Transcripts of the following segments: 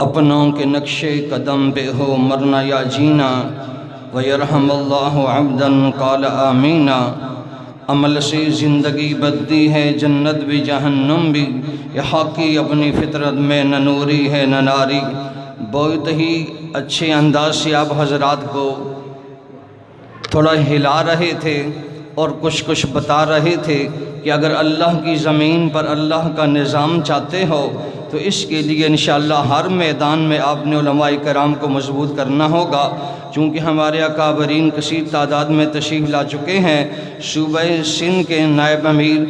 اپنوں کے نقش قدم پہ ہو مرنا یا جینا وَيَرْحَمَ اللَّهُ عَبْدًا قَالَ آمِينَ۔ عمل سے زندگی بدتی ہے جنت بھی جہنم بھی، یہاں کی اپنی فطرت میں نہ نوری ہے نہ ناری۔ بہت ہی اچھے انداز سے آپ حضرات کو تھوڑا ہلا رہے تھے اور کچھ بتا رہے تھے کہ اگر اللہ کی زمین پر اللہ کا نظام چاہتے ہو تو اس کے لیے انشاءاللہ ہر میدان میں آپ نے علماء کرام کو مضبوط کرنا ہوگا۔ چونکہ ہمارے اکابرین کثیر تعداد میں تشریف لا چکے ہیں، صوبہ سندھ کے نائب امیر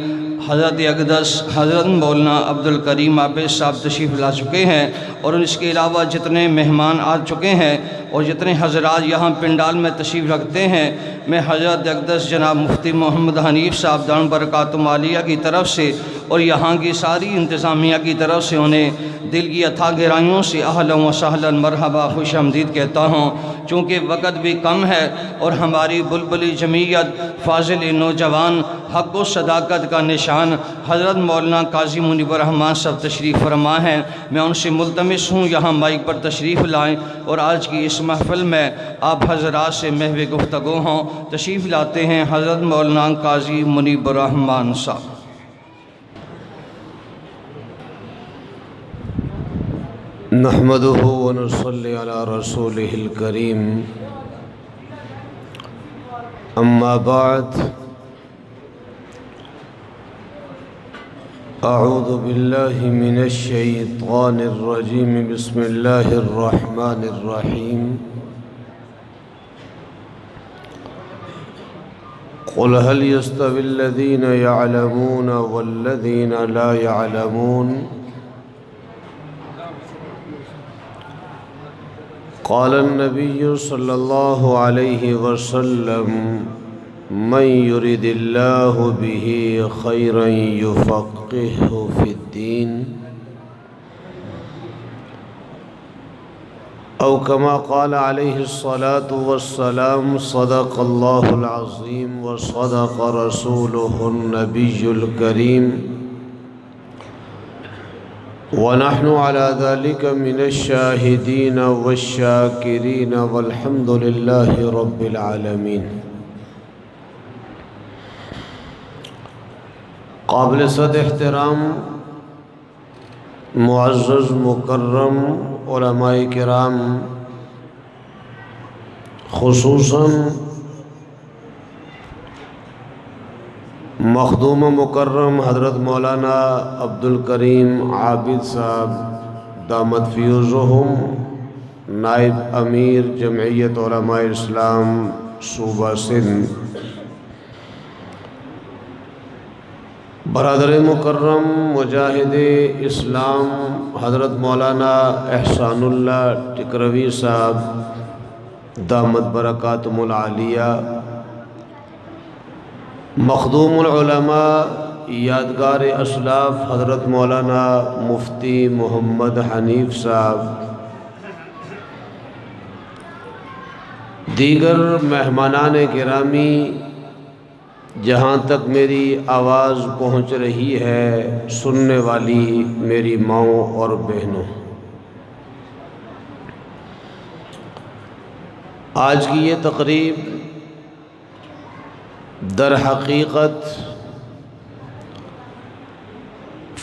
حضرت اقدس حضرت مولانا عبدالکریم عابد صاحب تشریف لا چکے ہیں، اور اس کے علاوہ جتنے مہمان آ چکے ہیں اور جتنے حضرات یہاں پنڈال میں تشریف رکھتے ہیں، میں حضرت اقدس جناب مفتی محمد حنیف صاحب دائم برکاتہم عالیہ کی طرف سے اور یہاں کی ساری انتظامیہ کی طرف سے انہیں دل کی اتھا گہرائیوں سے اہلا و سہلا مرحبا خوش آمدید کہتا ہوں۔ چونکہ وقت بھی کم ہے اور ہماری بلبلی جمعیت فاضل نوجوان حق و صداقت کا نشان حضرت مولانا قاضی منیب الرحمان صاحب تشریف فرما ہیں، میں ان سے ملتمس ہوں یہاں مائک پر تشریف لائیں اور آج کی اس محفل میں آپ حضرات سے محو گفتگو ہوں۔ تشریف لاتے ہیں حضرت مولانا قاضی منیب الرحمان صاحب۔ نحمده ونصلي على رسوله الكريم، أما بعد، أعوذ بالله من الشيطان الرجيم، بسم الله الرحمن الرحيم۔ قل هل يستوي الذين يعلمون والذين لا يعلمون؟ قال النبي صلى الله عليه وسلم من يرد الله به خيرا يفقهه في الدين، أو كما قال عليه الصلاة والسلام صدق الله العظيم وصدق رسوله النبي الكريم، ونحن على ذلك من الشاهدين والشاكرين والحمد لله رب العالمين۔ قابل صد احترام معزز مکرم علماء کرام، خصوصاً مخدوم مکرم حضرت مولانا عبدالکریم عابد صاحب دامت فیوزہم، نائب امیر جمعیت علماء اسلام صوبہ سندھ، برادر مکرم مجاہد اسلام حضرت مولانا احسان اللہ ٹکروی صاحب دامت برکاتہم العالیہ، مخدوم العلماء یادگار اسلاف حضرت مولانا مفتی محمد حنیف صاحب، دیگر مہمانان گرامی، جہاں تک میری آواز پہنچ رہی ہے، سننے والی میری ماؤں اور بہنوں، آج کی یہ تقریب در حقیقت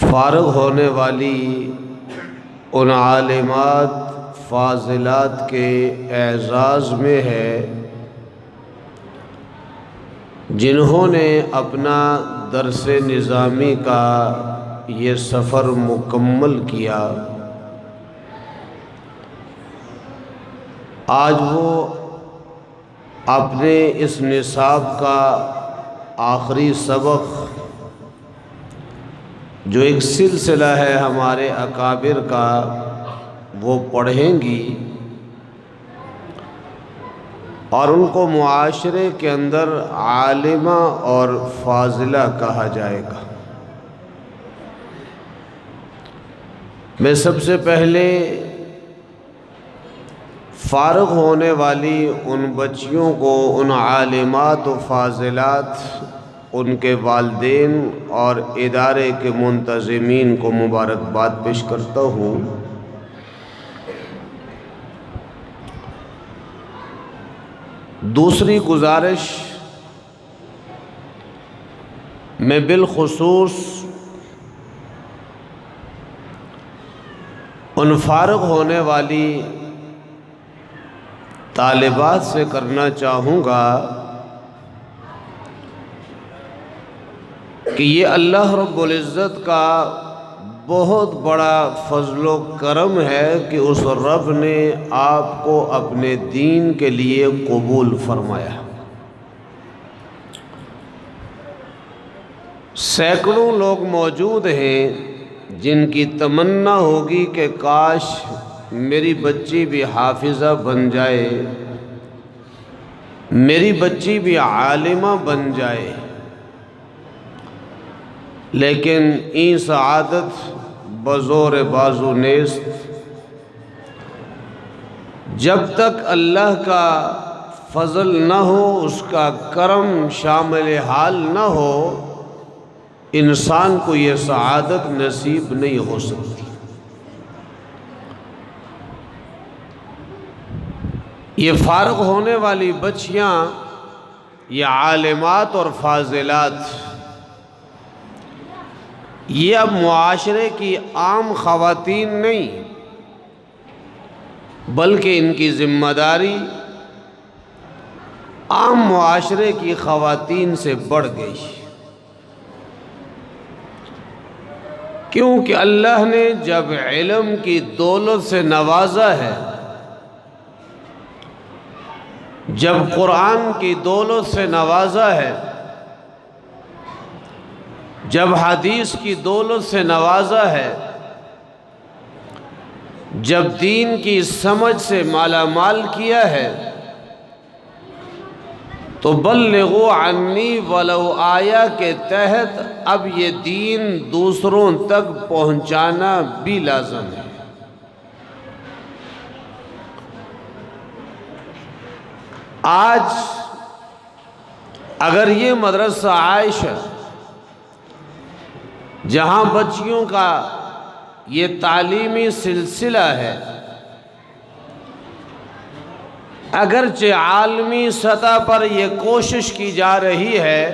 فارغ ہونے والی ان عالمات فاضلات کے اعزاز میں ہے جنہوں نے اپنا درس نظامی کا یہ سفر مکمل کیا۔ آج وہ اپنے اس نصاب کا آخری سبق، جو ایک سلسلہ ہے ہمارے اکابر کا، وہ پڑھیں گی اور ان کو معاشرے کے اندر عالمہ اور فاضلہ کہا جائے گا۔ میں سب سے پہلے فارغ ہونے والی ان بچیوں کو، ان عالمات و فاضلات، ان کے والدین اور ادارے کے منتظمین کو مبارکباد پیش کرتا ہوں دوسری گزارش میں بالخصوص ان فارغ ہونے والی طالبات سے کرنا چاہوں گا کہ یہ اللہ رب العزت کا بہت بڑا فضل و کرم ہے کہ اس رب نے آپ کو اپنے دین کے لیے قبول فرمایا۔ سینکڑوں لوگ موجود ہیں جن کی تمنا ہوگی کہ کاش میری بچی بھی حافظہ بن جائے، میری بچی بھی عالمہ بن جائے، لیکن این سعادت بزور بازو نیست۔ جب تک اللہ کا فضل نہ ہو، اس کا کرم شامل حال نہ ہو، انسان کو یہ سعادت نصیب نہیں ہو سکتی۔ یہ فارغ ہونے والی بچیاں، یہ عالمات اور فاضلات، یہ اب معاشرے کی عام خواتین نہیں، بلکہ ان کی ذمہ داری عام معاشرے کی خواتین سے بڑھ گئی، کیونکہ اللہ نے جب علم کی دولت سے نوازا ہے، جب قرآن کی دولت سے نوازا ہے، جب حدیث کی دولت سے نوازا ہے، جب دین کی سمجھ سے مالا مال کیا ہے، تو بلغوا عنی ولو آیا کے تحت اب یہ دین دوسروں تک پہنچانا بھی لازم ہے۔ آج اگر یہ مدرسہ عائشہ جہاں بچیوں کا یہ تعلیمی سلسلہ ہے، اگرچہ عالمی سطح پر یہ کوشش کی جا رہی ہے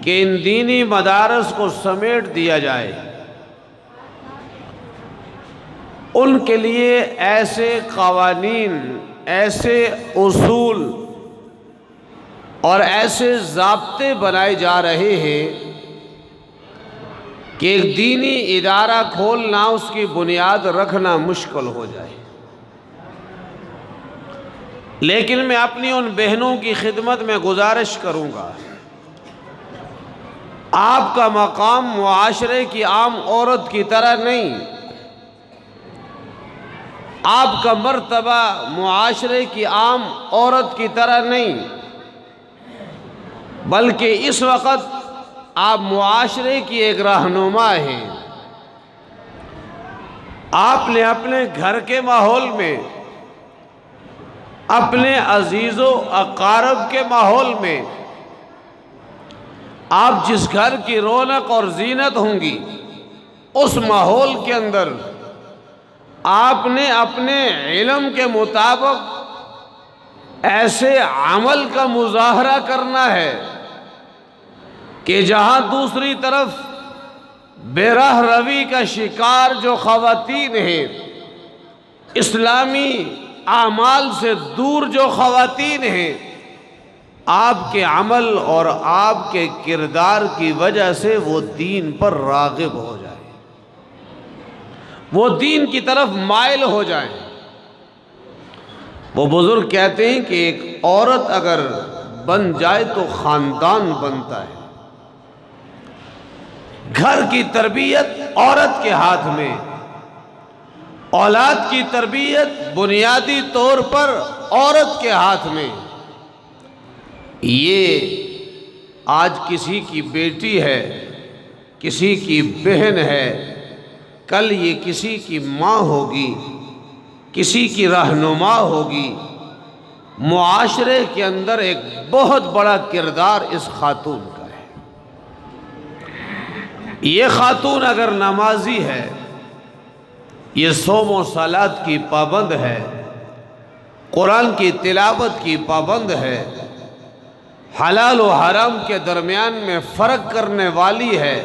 کہ ان دینی مدارس کو سمیٹ دیا جائے، ان کے لیے ایسے قوانین، ایسے اصول اور ایسے ضابطے بنائے جا رہے ہیں کہ ایک دینی ادارہ کھولنا، اس کی بنیاد رکھنا مشکل ہو جائے۔ لیکن میں اپنی ان بہنوں کی خدمت میں گزارش کروں گا، آپ کا مقام معاشرے کی عام عورت کی طرح نہیں، آپ کا مرتبہ معاشرے کی عام عورت کی طرح نہیں، بلکہ اس وقت آپ معاشرے کی ایک رہنما ہیں۔ آپ نے اپنے گھر کے ماحول میں، اپنے عزیز و اقارب کے ماحول میں، آپ جس گھر کی رونق اور زینت ہوں گی، اس ماحول کے اندر آپ نے اپنے علم کے مطابق ایسے عمل کا مظاہرہ کرنا ہے کہ جہاں دوسری طرف بے راہ روی کا شکار جو خواتین ہیں، اسلامی اعمال سے دور جو خواتین ہیں، آپ کے عمل اور آپ کے کردار کی وجہ سے وہ دین پر راغب ہو جائیں، وہ دین کی طرف مائل ہو جائیں۔ وہ بزرگ کہتے ہیں کہ ایک عورت اگر بن جائے تو خاندان بنتا ہے۔ گھر کی تربیت عورت کے ہاتھ میں، اولاد کی تربیت بنیادی طور پر عورت کے ہاتھ میں۔ یہ آج کسی کی بیٹی ہے، کسی کی بہن ہے، کل یہ کسی کی ماں ہوگی، کسی کی رہنما ہوگی۔ معاشرے کے اندر ایک بہت بڑا کردار اس خاتون کا ہے۔ یہ خاتون اگر نمازی ہے، یہ صوم و صلات کی پابند ہے، قرآن کی تلاوت کی پابند ہے، حلال و حرام کے درمیان میں فرق کرنے والی ہے،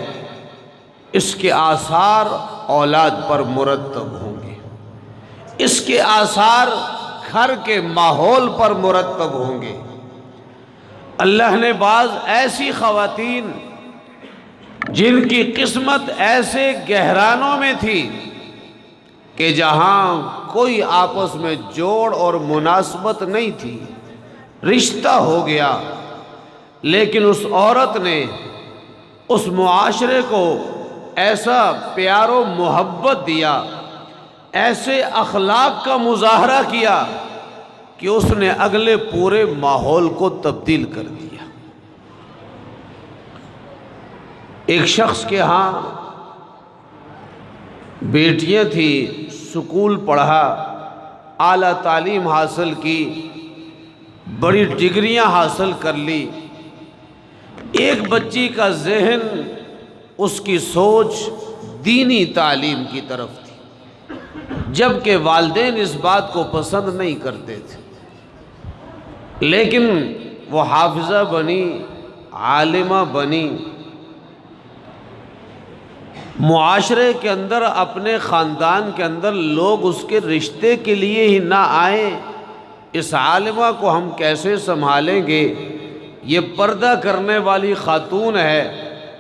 اس کے آثار اولاد پر مرتب ہوں گے، اس کے آثار گھر کے ماحول پر مرتب ہوں گے۔ اللہ نے بعض ایسی خواتین جن کی قسمت ایسے گہرانوں میں تھی کہ جہاں کوئی آپس میں جوڑ اور مناسبت نہیں تھی، رشتہ ہو گیا، لیکن اس عورت نے اس معاشرے کو ایسا پیار و محبت دیا، ایسے اخلاق کا مظاہرہ کیا کہ اس نے اگلے پورے ماحول کو تبدیل کر دیا۔ ایک شخص کے ہاں بیٹیاں تھیں، سکول پڑھا، اعلیٰ تعلیم حاصل کی، بڑی ڈگریاں حاصل کر لی۔ ایک بچی کا ذہن، اس کی سوچ دینی تعلیم کی طرف تھی، جبکہ والدین اس بات کو پسند نہیں کرتے تھے، لیکن وہ حافظہ بنی، عالمہ بنی، معاشرے کے اندر، اپنے خاندان کے اندر لوگ اس کے رشتے کے لیے ہی نہ آئیں، اس عالمہ کو ہم کیسے سنبھالیں گے، یہ پردہ کرنے والی خاتون ہے،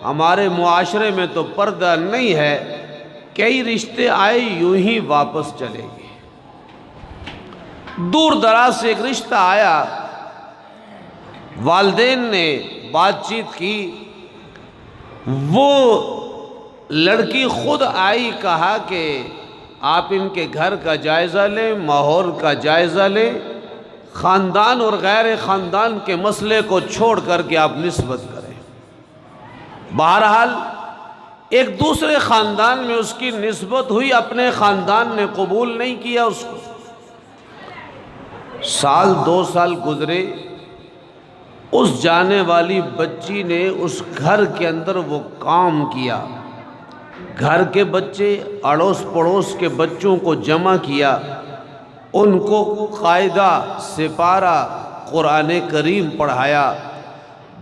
ہمارے معاشرے میں تو پردہ نہیں ہے، کئی رشتے آئے یوں ہی واپس چلے گئے۔ دور دراز سے ایک رشتہ آیا، والدین نے بات چیت کی، وہ لڑکی خود آئی، کہا کہ آپ ان کے گھر کا جائزہ لیں، ماحول کا جائزہ لیں، خاندان اور غیر خاندان کے مسئلے کو چھوڑ کر کے آپ نسبت کریں۔ بہرحال ایک دوسرے خاندان میں اس کی نسبت ہوئی، اپنے خاندان نے قبول نہیں کیا اس کو۔ سال 2 سال گزرے، اس جانے والی بچی نے اس گھر کے اندر وہ کام کیا، گھر کے بچے، اڑوس پڑوس کے بچوں کو جمع کیا، ان کو قاعدہ، سپارہ، قرآن کریم پڑھایا۔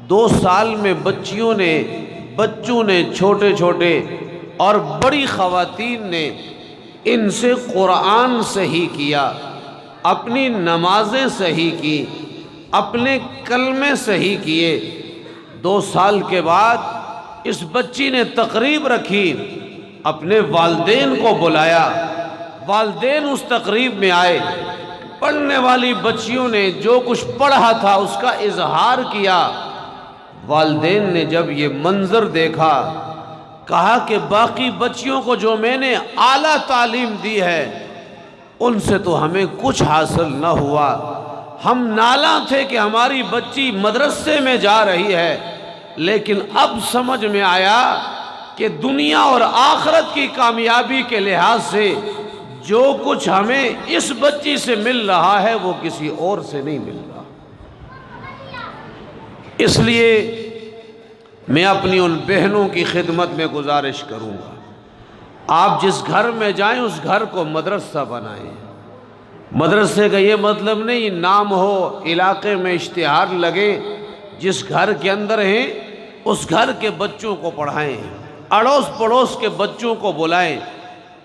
2 سال میں بچوں نے چھوٹے چھوٹے اور بڑی خواتین نے ان سے قرآن صحیح کیا، اپنی نمازیں صحیح کی، اپنے کلمے صحیح کیے۔ 2 سال کے بعد اس بچی نے تقریب رکھی، اپنے والدین کو بلایا، والدین اس تقریب میں آئے، پڑھنے والی بچیوں نے جو کچھ پڑھا تھا اس کا اظہار کیا۔ والدین نے جب یہ منظر دیکھا، کہا کہ باقی بچیوں کو جو میں نے اعلیٰ تعلیم دی ہے ان سے تو ہمیں کچھ حاصل نہ ہوا، ہم نالاں تھے کہ ہماری بچی مدرسے میں جا رہی ہے، لیکن اب سمجھ میں آیا کہ دنیا اور آخرت کی کامیابی کے لحاظ سے جو کچھ ہمیں اس بچی سے مل رہا ہے وہ کسی اور سے نہیں مل رہا۔ اس لیے میں اپنی ان بہنوں کی خدمت میں گزارش کروں گا، آپ جس گھر میں جائیں اس گھر کو مدرسہ بنائیں۔ مدرسے کا یہ مطلب نہیں نام ہو، علاقے میں اشتہار لگے، جس گھر کے اندر ہیں اس گھر کے بچوں کو پڑھائیں، اڑوس پڑوس کے بچوں کو بلائیں،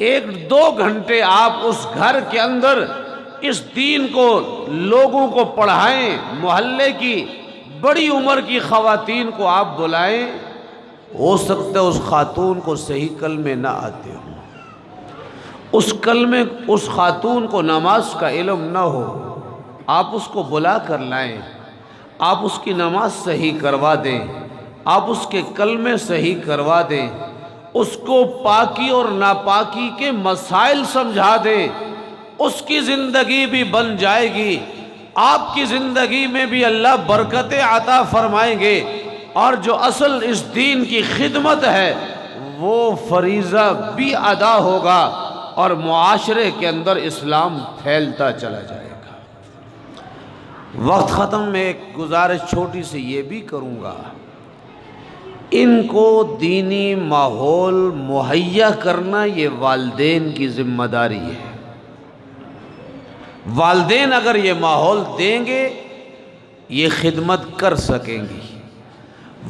1-2 گھنٹے آپ اس گھر کے اندر اس دین کو لوگوں کو پڑھائیں، محلے کی بڑی عمر کی خواتین کو آپ بلائیں، ہو سکتا ہے اس خاتون کو صحیح کلمے نہ آتے ہوں، اس خاتون کو نماز کا علم نہ ہو، آپ اس کو بلا کر لائیں، آپ اس کی نماز صحیح کروا دیں، آپ اس کے کلمے صحیح کروا دیں، اس کو پاکی اور ناپاکی کے مسائل سمجھا دیں، اس کی زندگی بھی بن جائے گی، آپ کی زندگی میں بھی اللہ برکتیں عطا فرمائیں گے، اور جو اصل اس دین کی خدمت ہے وہ فریضہ بھی ادا ہوگا اور معاشرے کے اندر اسلام پھیلتا چلا جائے گا۔ وقت ختم، میں ایک گزارش چھوٹی سی یہ بھی کروں گا، ان کو دینی ماحول مہیا کرنا یہ والدین کی ذمہ داری ہے۔ والدین اگر یہ ماحول دیں گے یہ خدمت کر سکیں گی،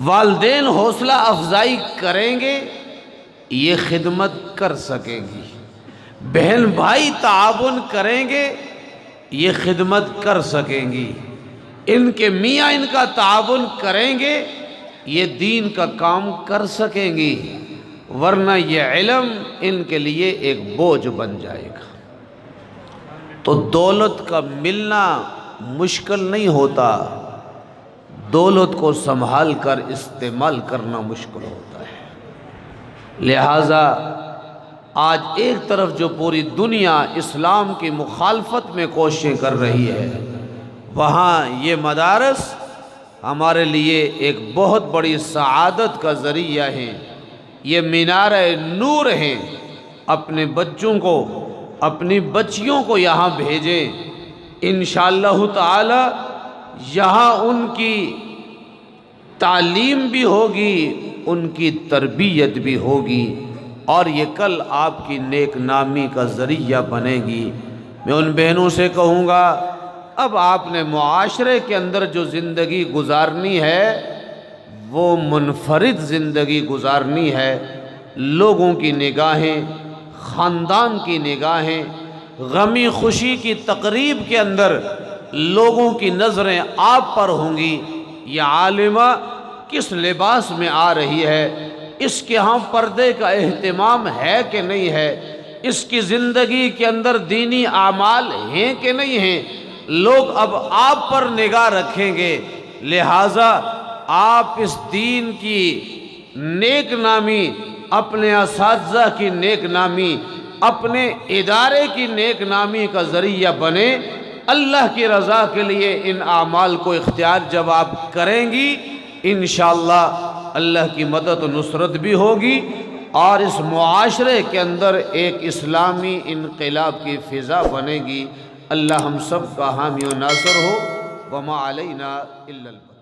والدین حوصلہ افزائی کریں گے یہ خدمت کر سکیں گی، بہن بھائی تعاون کریں گے یہ خدمت کر سکیں گی، ان کے میاں ان کا تعاون کریں گے یہ دین کا کام کر سکیں گی، ورنہ یہ علم ان کے لیے ایک بوجھ بن جائے گا۔ تو دولت کا ملنا مشکل نہیں ہوتا، دولت کو سنبھال کر استعمال کرنا مشکل ہوتا ہے۔ لہٰذا آج ایک طرف جو پوری دنیا اسلام کی مخالفت میں کوششیں کر رہی ہے، وہاں یہ مدارس ہمارے لیے ایک بہت بڑی سعادت کا ذریعہ ہیں، یہ مینارِ نور ہیں۔ اپنے بچوں کو، اپنی بچیوں کو یہاں بھیجیں، انشاءاللہ تعالی یہاں ان کی تعلیم بھی ہوگی، ان کی تربیت بھی ہوگی، اور یہ کل آپ کی نیک نامی کا ذریعہ بنے گی۔ میں ان بہنوں سے کہوں گا، اب آپ نے معاشرے کے اندر جو زندگی گزارنی ہے وہ منفرد زندگی گزارنی ہے، لوگوں کی نگاہیں، خاندان کی نگاہیں، غمی خوشی کی تقریب کے اندر لوگوں کی نظریں آپ پر ہوں گی۔ یہ عالمہ کس لباس میں آ رہی ہے، اس کے ہاں پردے کا اہتمام ہے کہ نہیں ہے، اس کی زندگی کے اندر دینی اعمال ہیں کہ نہیں ہیں، لوگ اب آپ پر نگاہ رکھیں گے۔ لہٰذا آپ اس دین کی نیک نامی، اپنے اساتذہ کی نیک نامی، اپنے ادارے کی نیک نامی کا ذریعہ بنے۔ اللہ کی رضا کے لیے ان اعمال کو اختیار جب آپ کریں گی، انشاءاللہ اللہ کی مدد و نصرت بھی ہوگی، اور اس معاشرے کے اندر ایک اسلامی انقلاب کی فضا بنے گی۔ اللہ ہم سب کا حامی و ناصر ہو۔ وما علینا الا البلاغ۔